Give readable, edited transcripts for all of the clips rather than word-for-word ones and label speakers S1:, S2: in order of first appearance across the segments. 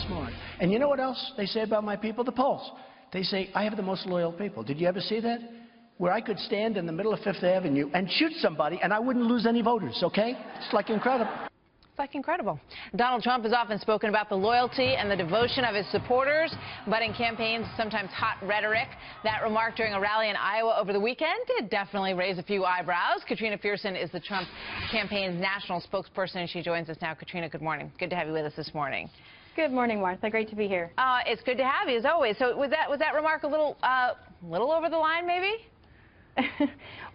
S1: smart. And you know what else they say about my people? The polls. They say, I have the most loyal people. Did you ever see that? Where I could stand in the middle of Fifth Avenue and shoot somebody and I wouldn't lose any voters, okay? It's like incredible.
S2: It's like incredible. Donald Trump has often spoken about the loyalty and the devotion of his supporters, but in campaigns, sometimes hot rhetoric. That remark during a rally in Iowa over the weekend did definitely raise a few eyebrows. Katrina Pierson is the Trump campaign's national spokesperson, and she joins us now. Katrina, good morning. Good to have you with us this morning.
S3: Good morning, Martha. Great to be here.
S2: It's good to have you, as always. So was that remark a little over the line, maybe?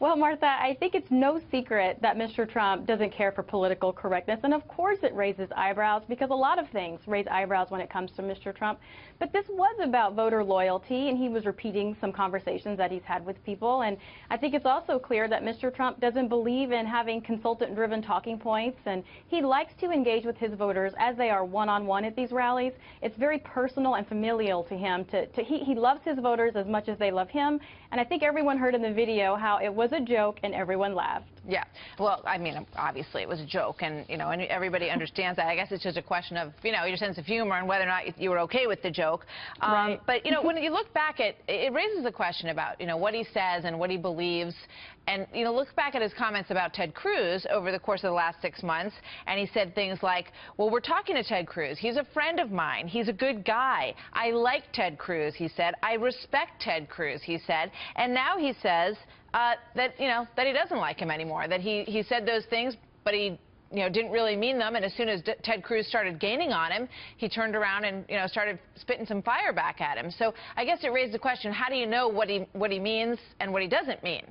S3: Well, Martha, I think it's no secret that Mr. Trump doesn't care for political correctness. And of course it raises eyebrows, because a lot of things raise eyebrows when it comes to Mr. Trump. But this was about voter loyalty, and he was repeating some conversations that he's had with people. And I think it's also clear that Mr. Trump doesn't believe in having consultant-driven talking points. And he likes to engage with his voters as they are one-on-one at these rallies. It's very personal and familial to him. He loves his voters as much as they love him. And I think everyone heard in the video how it was a joke and everyone laughed.
S2: Yeah. Well, I mean, obviously it was a joke, and, you know, and everybody understands that. I guess it's just a question of, you know, your sense of humor and whether or not you were okay with the joke.
S3: Right.
S2: But, you know, when you look back at it, raises the question about, you know, what he says and what he believes. And, you know, look back at his comments about Ted Cruz over the course of the last 6 months, and he said things like, well, we're talking to Ted Cruz. He's a friend of mine. He's a good guy. I like Ted Cruz, he said. I respect Ted Cruz, he said. And now he says that, you know, that he doesn't like him anymore, that he said those things, but he, you know, didn't really mean them. And as soon as Ted Cruz started gaining on him, he turned around and, you know, started spitting some fire back at him. So I guess it raised the question, how do you know what he means and what he doesn't mean?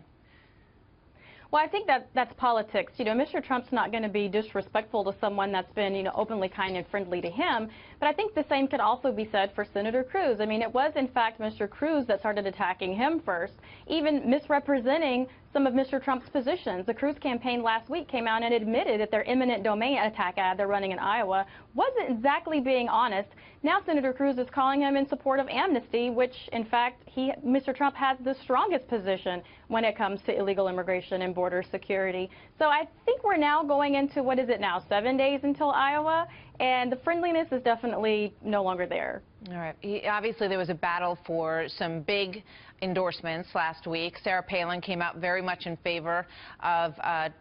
S3: Well, I think that's politics. You know, Mr. Trump's not going to be disrespectful to someone that's been, you know, openly kind and friendly to him. But I think the same could also be said for Senator Cruz. I mean, it was, in fact, Mr. Cruz that started attacking him first, even misrepresenting some of Mr. Trump's positions. The Cruz campaign last week came out and admitted that their eminent domain attack ad they're running in Iowa wasn't exactly being honest. Now Senator Cruz is calling him in support of amnesty, which, in fact, Mr. Trump has the strongest position when it comes to illegal immigration and border security. So I think we're now going into, what is it now, 7 days until Iowa, and the friendliness is definitely no longer there.
S2: All right. Obviously, there was a battle for some big endorsements last week. Sarah Palin came out very much in favor of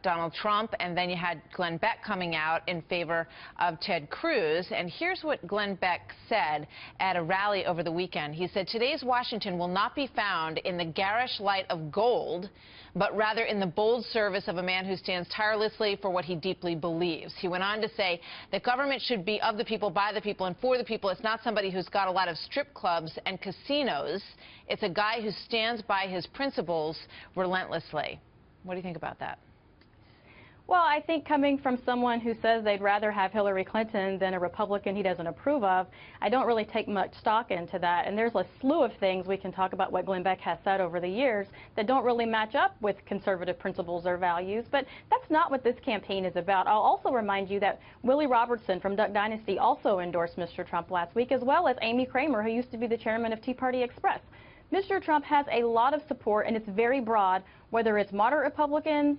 S2: Donald Trump, and then you had Glenn Beck coming out in favor of Ted Cruz. And here's what Glenn Beck said at a rally over the weekend. He said, today's Washington will not be found in the garish light of gold, but rather in the bold service of a man who stands tirelessly for what he deeply believes. He went on to say that government should be of the people, by the people, and for the people. It's not somebody who's got a lot of strip clubs and casinos. It's a guy who stands by his principles relentlessly. What do you think about that?
S3: Well, I think coming from someone who says they'd rather have Hillary Clinton than a Republican he doesn't approve of, I don't really take much stock into that. And there's a slew of things we can talk about what Glenn Beck has said over the years that don't really match up with conservative principles or values. But that's not what this campaign is about. I'll also remind you that Willie Robertson from Duck Dynasty also endorsed Mr. Trump last week, as well as Amy Kramer, who used to be the chairman of Tea Party Express. Mr. Trump has a lot of support, and it's very broad, whether it's moderate Republicans,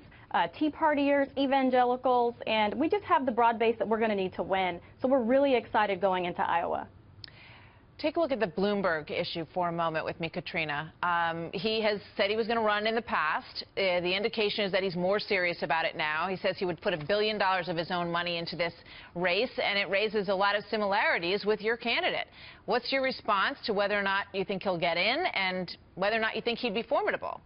S3: Tea Partiers, evangelicals, and we just have the broad base that we're going to need to win. So we're really excited going into Iowa.
S2: Take a look at the Bloomberg issue for a moment with me, Katrina. He has said he was going to run in the past. The indication is that he's more serious about it now. He says he would put $1 billion of his own money into this race, and it raises a lot of similarities with your candidate. What's your response to whether or not you think he'll get in and whether or not you think he'd be formidable?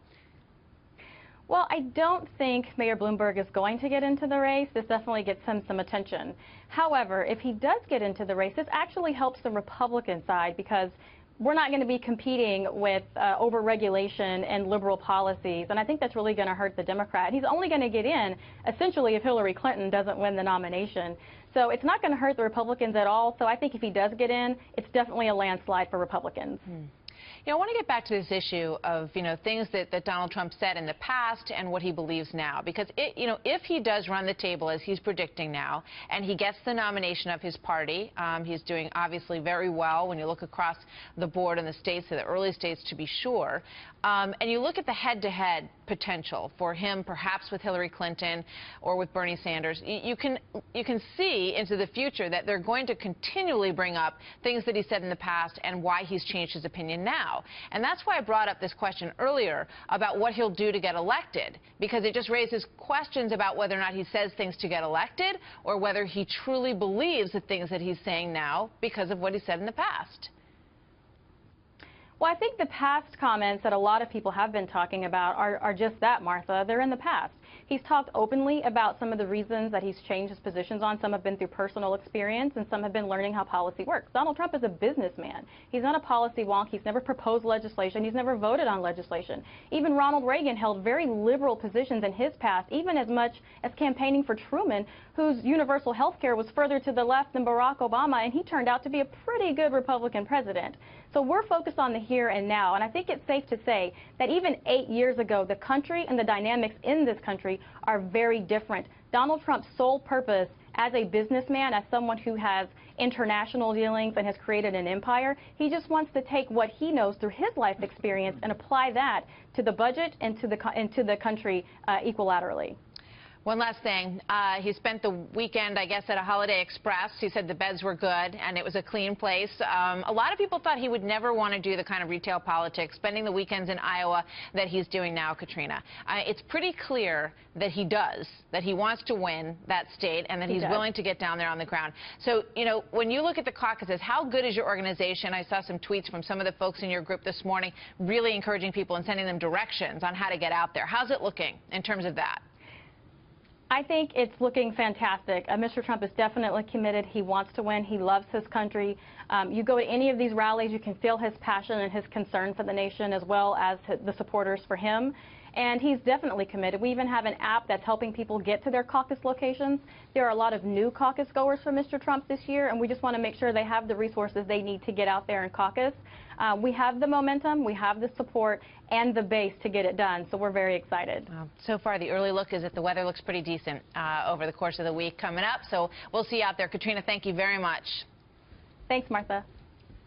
S3: Well, I don't think Mayor Bloomberg is going to get into the race. This definitely gets him some attention. However, if he does get into the race, this actually helps the Republican side, because we're not going to be competing with overregulation and liberal policies, and I think that's really going to hurt the Democrat. He's only going to get in, essentially, if Hillary Clinton doesn't win the nomination. So it's not going to hurt the Republicans at all. So I think if he does get in, it's definitely a landslide for Republicans.
S2: I want to get back to this issue of, things that Donald Trump said in the past and what he believes now. Because, if he does run the table as he's predicting now, and he gets the nomination of his party, he's doing obviously very well when you look across the board in the states, the early states to be sure. And you look at the head-to-head potential for him, perhaps with Hillary Clinton or with Bernie Sanders. You can see into the future that they're going to continually bring up things that he said in the past and why he's changed his opinion now. And that's why I brought up this question earlier about what he'll do to get elected, because it just raises questions about whether or not he says things to get elected or whether he truly believes the things that he's saying now because of what he said in the past.
S3: Well, I think the past comments that a lot of people have been talking about are just that, Martha. They're in the past. He's talked openly about some of the reasons that he's changed his positions on. Some have been through personal experience, and some have been learning how policy works. Donald Trump is a businessman. He's not a policy wonk. He's never proposed legislation. He's never voted on legislation. Even Ronald Reagan held very liberal positions in his past, even as much as campaigning for Truman, whose universal health care was further to the left than Barack Obama, and he turned out to be a pretty good Republican president. So we're focused on the here and now, and I think it's safe to say that even 8 years ago, the country and the dynamics in this country are very different. Donald Trump's sole purpose as a businessman, as someone who has international dealings and has created an empire, he just wants to take what he knows through his life experience and apply that to the budget and to the country equilaterally.
S2: One last thing. He spent the weekend, I guess, at a Holiday Express. He said the beds were good and it was a clean place. A lot of people thought he would never want to do the kind of retail politics, spending the weekends in Iowa that he's doing now, Katrina. It's pretty clear that he does, that he wants to win that state and that he's willing to get down there on the ground. So, when you look at the caucuses, how good is your organization? I saw some tweets from some of the folks in your group this morning really encouraging people and sending them directions on how to get out there. How's it looking in terms of that?
S3: I think it's looking fantastic. Mr. Trump is definitely committed. He wants to win. He loves his country. You go to any of these rallies, you can feel his passion and his concern for the nation as well as the supporters for him. And he's definitely committed. We even have an app that's helping people get to their caucus locations. There are a lot of new caucus goers for Mr. Trump this year, and we just want to make sure they have the resources they need to get out there and caucus. We have the momentum, we have the support, and the base to get it done, so we're very excited.
S2: So far, the early look is that the weather looks pretty decent over the course of the week coming up, so we'll see you out there. Katrina, thank you very much.
S3: Thanks, Martha.